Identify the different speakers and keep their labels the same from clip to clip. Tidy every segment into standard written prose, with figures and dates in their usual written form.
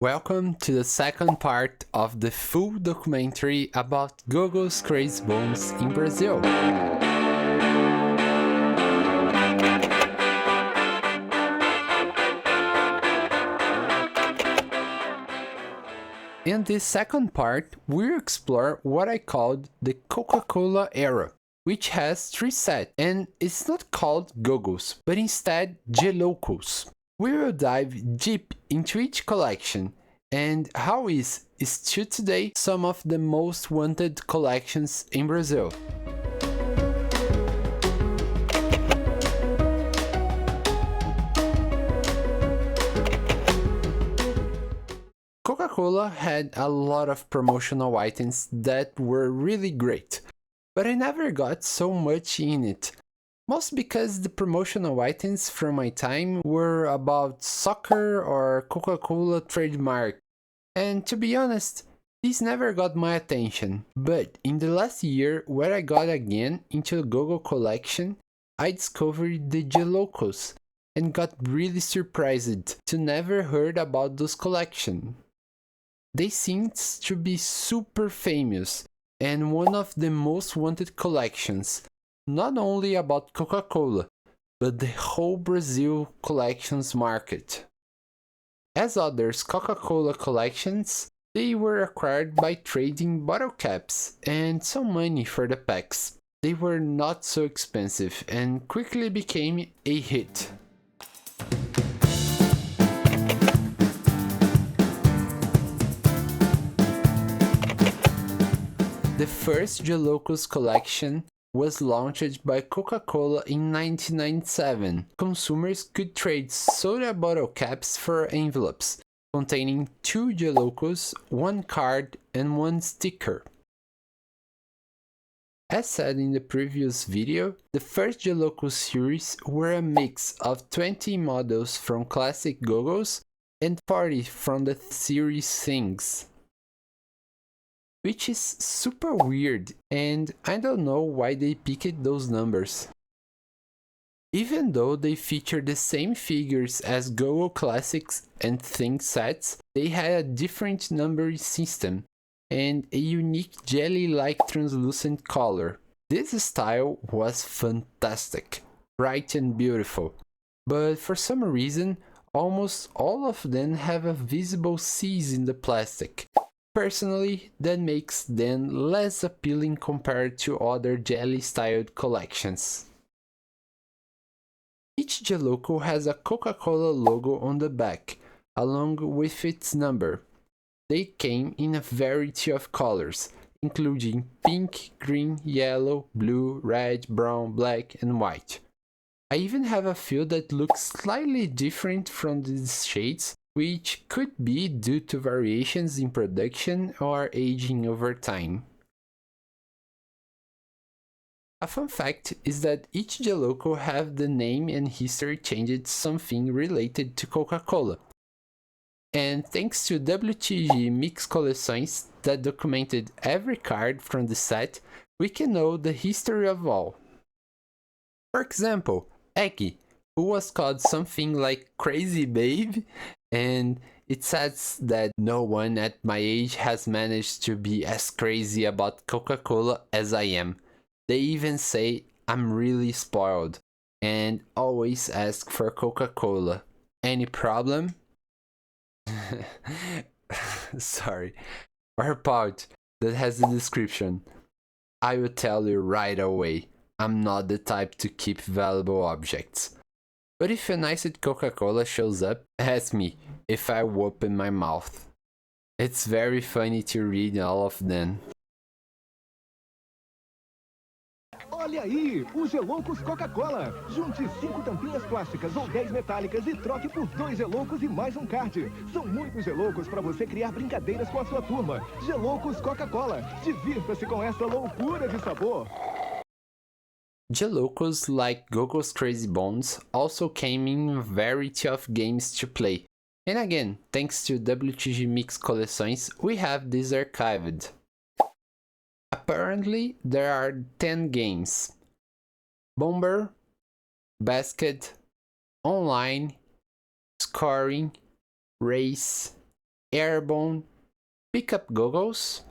Speaker 1: Welcome to the second part of the full documentary about Gogo's Crazy Bones in Brazil. In this second part, we'll explore what I called the Coca Cola Era, which has three sets, and it's not called Gogos, but instead Gelocos. We will dive deep into each collection and how is still today some of the most wanted collections in Brazil. Coca-Cola had a lot of promotional items that were really great, but I never got so much in it. Most because the promotional items from my time were about soccer or Coca-Cola trademark. And to be honest, this never got my attention. But in the last year, where I got again into the Gogo collection, I discovered the Gelocos and got really surprised to never heard about those collection. They seemed to be super famous and one of the most wanted collections, not only about Coca-Cola, but the whole Brazil collections market. As others Coca-Cola collections, they were acquired by trading bottle caps and some money for the packs. They were not so expensive and quickly became a hit. The first Gelocos collection was launched by Coca-Cola in 1997. Consumers could trade soda bottle caps for envelopes containing 2 Gelocos, 1 card, and 1 sticker. As said in the previous video, the first Gelocos series were a mix of 20 models from classic Gogos and 40 from the series Things, which is super weird, and I don't know why they picked those numbers. Even though they feature the same figures as Gogo Classics and Think sets, they had a different numbering system and a unique jelly-like translucent color. This style was fantastic, bright and beautiful, but for some reason, almost all of them have a visible seize in the plastic. Personally, that makes them less appealing compared to other jelly-styled collections. Each Gelouco has a Coca-Cola logo on the back, along with its number. They came in a variety of colors, including pink, green, yellow, blue, red, brown, black, and white. I even have a few that look slightly different from these shades, which could be due to variations in production or aging over time. A fun fact is that each Gelouco have the name and history changed to something related to Coca-Cola. And thanks to WTG Mix Coleções that documented every card from the set, we can know the history of all. For example, Eggy, who was called something like Crazy Babe, and it says that no one at my age has managed to be as crazy about Coca-Cola as I am. They even say I'm really spoiled and always ask for Coca-Cola. Any problem? Sorry. Or pouch that has the description. I will tell you right away. I'm not the type to keep valuable objects. But if a nice Coca-Cola shows up, ask me if I open my mouth. It's very funny to read all of them.
Speaker 2: Olha aí, os Geloucos Coca-Cola. Junte 5 tampinhas plásticas ou 10 metálicas e troque por 2 Geloucos e mais um card. São muitos Geloucos para você criar brincadeiras com a sua turma. Geloucos Coca-Cola. Divirta-se com essa loucura de sabor. Geloucos,
Speaker 1: like Gogo's Crazy Bones, also came in a variety of games to play. And again, thanks to WTG Mix Coleções, we have this archived. Apparently, there are 10 games: Bomber, Basket, Online, Scoring, Race, airborne pickup goggles.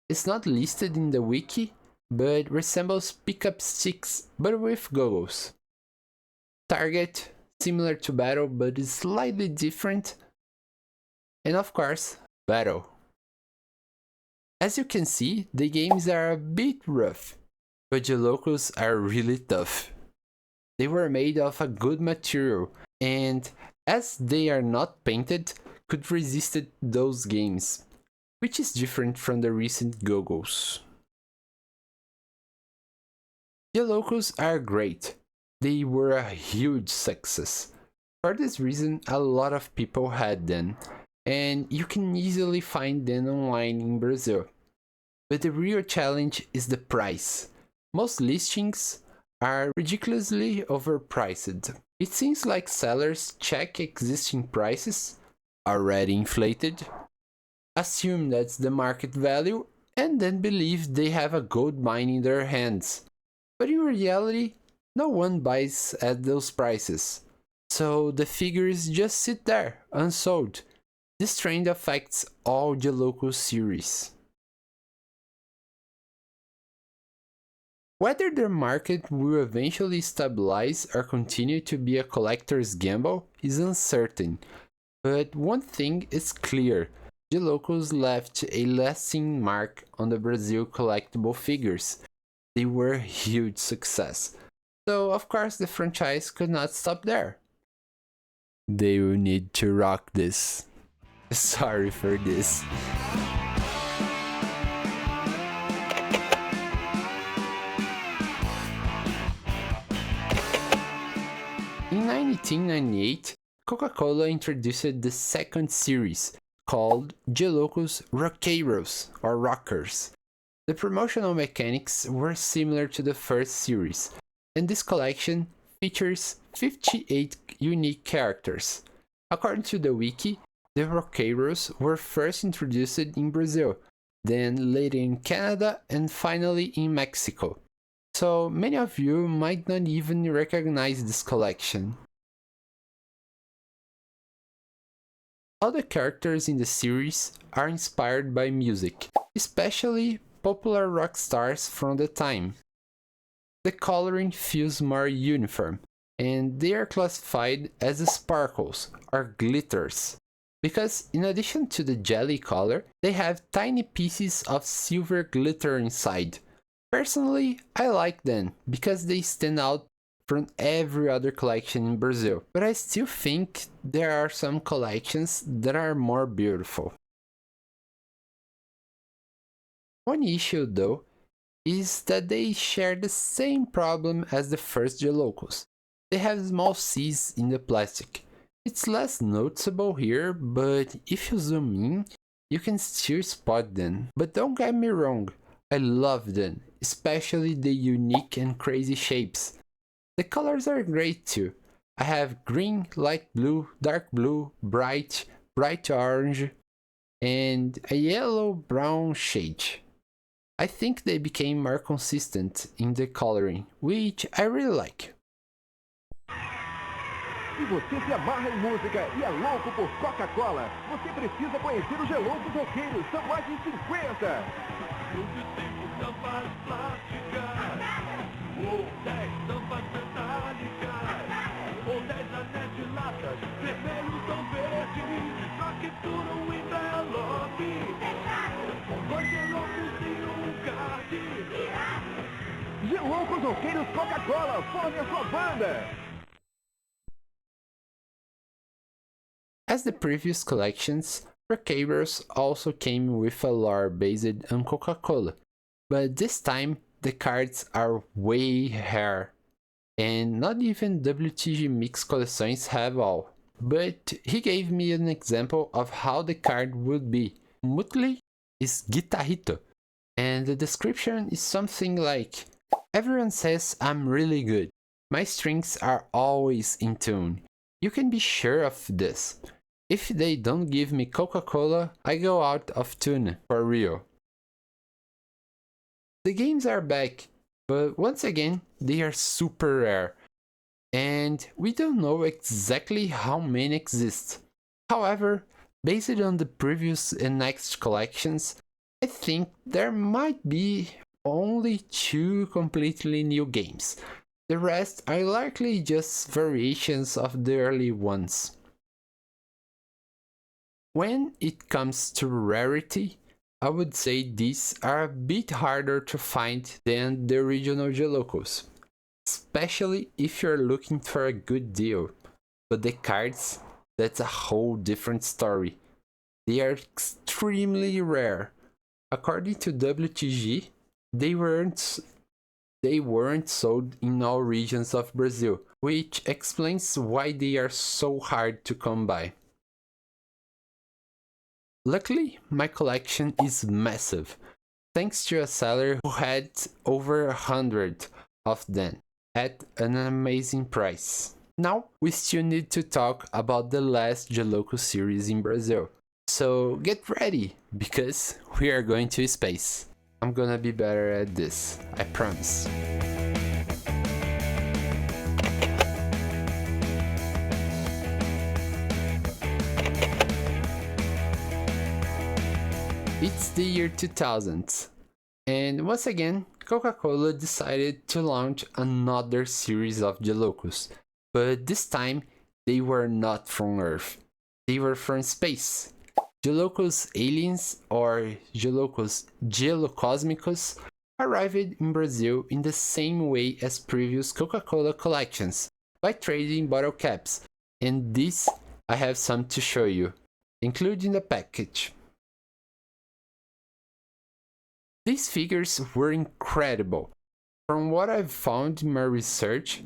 Speaker 1: It's not listed in the wiki, but resembles pickup sticks but with goggles. Target, similar to Battle but is slightly different. And of course, Battle. As you can see, the games are a bit rough, but Gelocos are really tough. They were made of a good material, and as they are not painted, could resist those games, which is different from the recent Gogos. Gelocos are great. They were a huge success. For this reason, a lot of people had them, and you can easily find them online in Brazil. But the real challenge is the price. Most listings are ridiculously overpriced. It seems like sellers check existing prices, already inflated, assume that's the market value, and then believe they have a gold mine in their hands. But in reality, no one buys at those prices. So the figures just sit there, unsold. This trend affects all Gelocos series. Whether the market will eventually stabilize or continue to be a collector's gamble is uncertain, but one thing is clear: Gelocos left a lasting mark on the Brazil collectible figures. They were a huge success, so of course the franchise could not stop there. They will need to rock this. Sorry for this. In 1998, Coca Cola introduced the second series, called Geloucos Rockeiros or Rockers. The promotional mechanics were similar to the first series, and this collection features 58 unique characters. According to the wiki, the Rockeiros were first introduced in Brazil, then later in Canada, and finally in Mexico. So many of you might not even recognize this collection. All the characters in the series are inspired by music, especially popular rock stars from the time. The coloring feels more uniform, and they are classified as sparkles or glitters, because in addition to the jelly color, they have tiny pieces of silver glitter inside. Personally, I like them because they stand out from every other collection in Brazil, but I still think there are some collections that are more beautiful. One issue though is that they share the same problem as the first Gelocos. They have small C's in the plastic. It's less noticeable here, but if you zoom in, you can still spot them. But don't get me wrong, I love them, especially the unique and crazy shapes. The colors are great too. I have green, light blue, dark blue, bright orange, and a yellow-brown shade. I think they became more consistent in the coloring, which I really like.
Speaker 2: Se você se amarra em música e é louco por Coca Cola, você precisa conhecer os Geloucos Rockeiros. São mais de 50. Tampas plásticas, ou 10 tampas metálicas, ou 10 anéis de latas, vermelhos ou verdes, pra que tudo envelope, com 2 geloucos e card. Geloucos Rockeiros Coca-Cola, forme a sua banda!
Speaker 1: As the previous collections, Rockeiros also came with a lore based on Coca-Cola, but this time the cards are way rare, and not even WTG Mix coleções have all. But he gave me an example of how the card would be. Mutley is Guitarrito, and the description is something like, "Everyone says I'm really good. My strings are always in tune. You can be sure of this. If they don't give me Coca-Cola, I go out of tune, for real." The games are back, but once again, they are super rare, and we don't know exactly how many exist. However, Based on the previous and next collections, I think there might be only 2 completely new games. The rest are likely just variations of the early ones. When it comes to rarity, I would say these are a bit harder to find than the original Gelocos, especially if you're looking for a good deal. But the cards, that's a whole different story. They are extremely rare. According to WTG, they weren't sold in all regions of Brazil, which explains why they are so hard to come by. Luckily, my collection is massive, thanks to a seller who had over 100 of them at an amazing price. Now, we still need to talk about the last Geloucos series in Brazil. So get ready, because we are going to space. I'm gonna be better at this, I promise. It's the year 2000, and once again, Coca-Cola decided to launch another series of Geloucos, but this time they were not from Earth, they were from space. Gelocos aliens, or Gelocósmicos, arrived in Brazil in the same way as previous Coca-Cola collections, by trading bottle caps, and this I have some to show you, including the package. These figures were incredible. From what I've found in my research,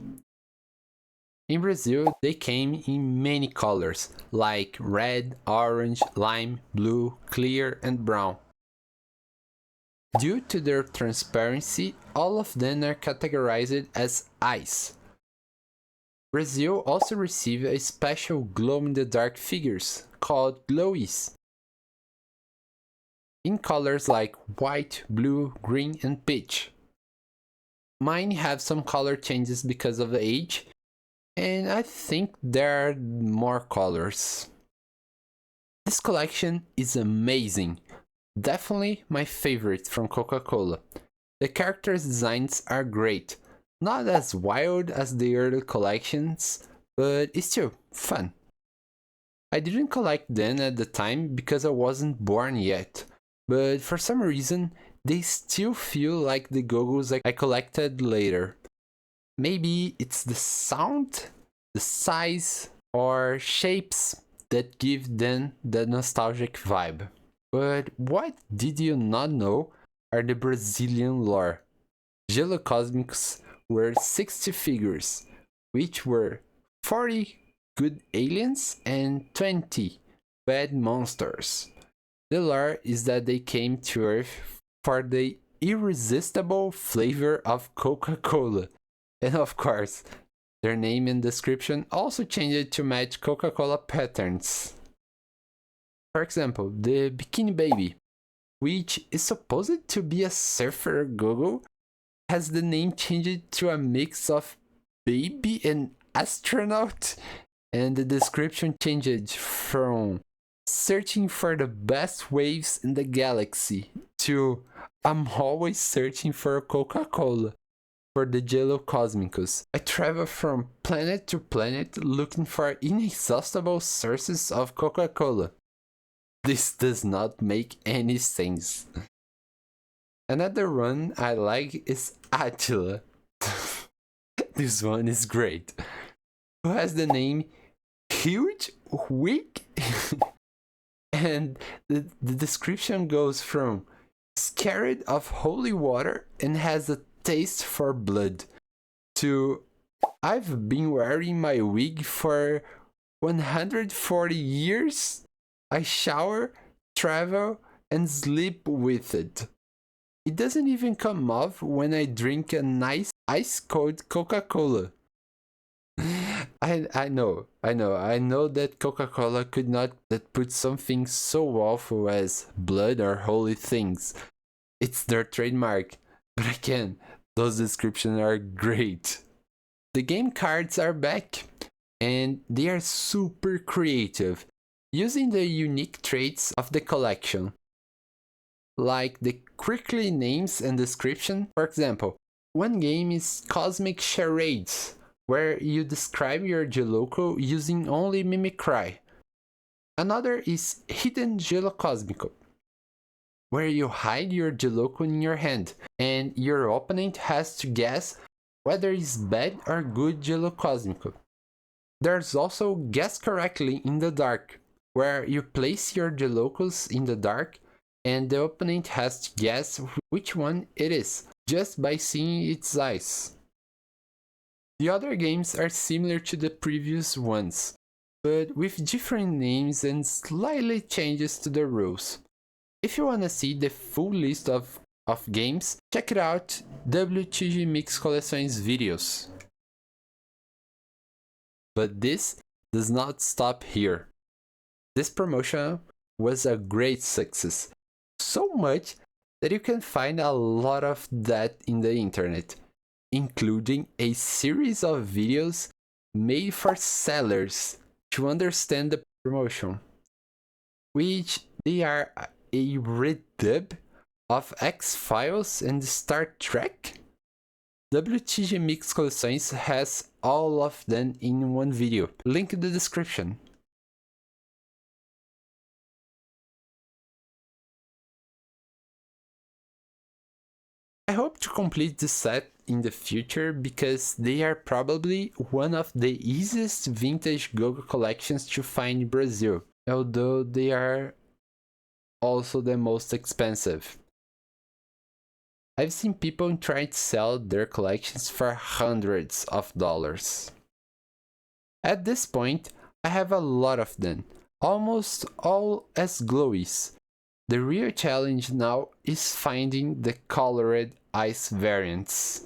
Speaker 1: in Brazil they came in many colors, like red, orange, lime, blue, clear, and brown. Due to their transparency, all of them are categorized as ice. Brazil also received a special glow-in-the-dark figures called glowies, in colors like white, blue, green, and peach. Mine have some color changes because of the age, and I think there are more colors. This collection is amazing, definitely my favorite from Coca-Cola. The characters' designs are great, not as wild as the early collections, but it's still fun. I didn't collect them at the time because I wasn't born yet, but for some reason they still feel like the Gogos I collected later. Maybe it's the sound, the size, or shapes that give them the nostalgic vibe. But what did you not know are the Brazilian lore. Gelocósmicos were 60 figures, which were 40 good aliens and 20 bad monsters. The lore is that they came to Earth for the irresistible flavor of Coca-Cola. And of course, their name and description also changed to match Coca-Cola patterns. For example, the Bikini Baby, which is supposed to be a surfer Gogo, has the name changed to a mix of baby and astronaut, and the description changed from searching for the best waves in the galaxy to I'm always searching for a Coca-Cola. For the Gelocósmicos, I travel from planet to planet looking for inexhaustible sources of Coca-Cola. This does not make any sense. Another one I like is Attila. This one is great. Who has the name Huge Weak? And the description goes from scared of holy water and has a taste for blood to I've been wearing my wig for 140 years. I shower, travel, and sleep with it. It doesn't even come off when I drink a nice ice cold Coca-Cola. I know that Coca-Cola could not put something so awful as blood or holy things. It's their trademark, but again, those descriptions are great. The game cards are back, and they are super creative. using the unique traits of the collection, like the quirky names and description. For example, one game is Cosmic Charades, where you describe your Gelouco using only mimicry. Another is Hidden Gelocósmico, where you hide your Gelouco in your hand, and your opponent has to guess whether it's bad or good Gelocósmico. There's also Guess Correctly in the Dark, where you place your Geloucos in the dark, and the opponent has to guess which one it is, just by seeing its eyes. The other games are similar to the previous ones, but with different names and slightly changes to the rules. If you wanna see the full list of games, check it out WTG Mix Coleções videos. But this does not stop here. This promotion was a great success, so much that you can find a lot of that in the internet, including a series of videos made for sellers to understand the promotion, which they are a redub of X-Files and Star Trek. WTG Mix Coleções has all of them in one video, link in the description. I hope to complete this set in the future because they are probably one of the easiest vintage Gogo collections to find in Brazil, although they are also the most expensive. I've seen people try to sell their collections for hundreds of dollars. At this point, I have a lot of them, almost all as glowies. The real challenge now is finding the colored ice variants.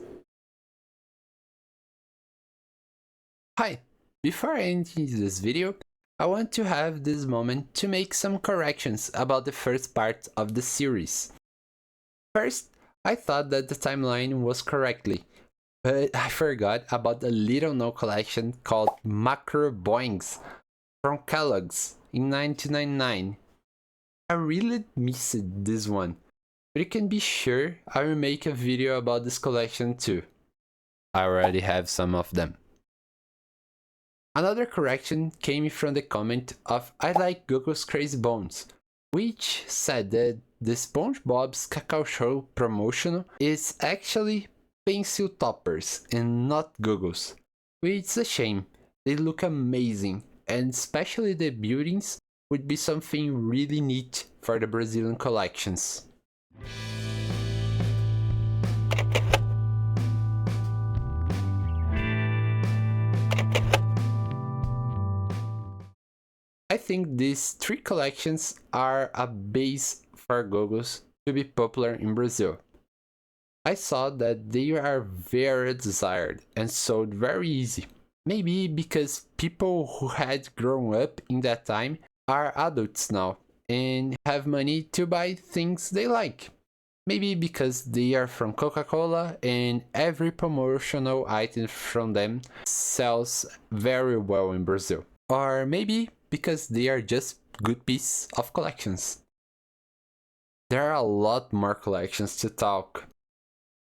Speaker 1: Hi! Before ending this video, I want to have this moment to make some corrections about the first part of the series. First, I thought that the timeline was correctly, but I forgot about a little known collection called Macro Boings from Kellogg's in 1999. I really missed this one, but you can be sure I will make a video about this collection too. I already have some of them. Another correction came from the comment of I Like Gogo's Crazy Bones, which said that the SpongeBob's Cacao Show promotional is actually pencil toppers and not Gogo's, which is a shame. They look amazing, and especially the buildings would be something really neat for the Brazilian collections. I think these three collections are a base for Gogos to be popular in Brazil. I saw that they are very desired and sold very easy. Maybe because people who had grown up in that time are adults now and have money to buy things they like. Maybe because they are from Coca Cola and every promotional item from them sells very well in Brazil. Or maybe because they are just good pieces of collections. There are a lot more collections to talk,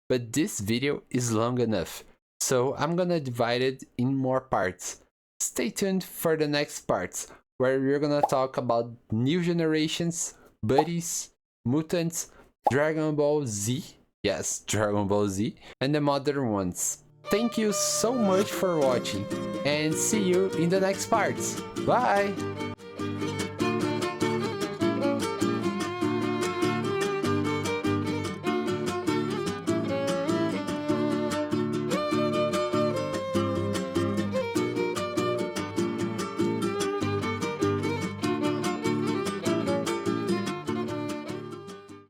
Speaker 1: but this video is long enough, so I'm gonna divide it in more parts. Stay tuned for the next parts, where we're gonna talk about new generations, buddies, mutants, Dragon Ball Z, yes, Dragon Ball Z, and the modern ones. Thank you so much for watching, and see you in the next parts. Bye!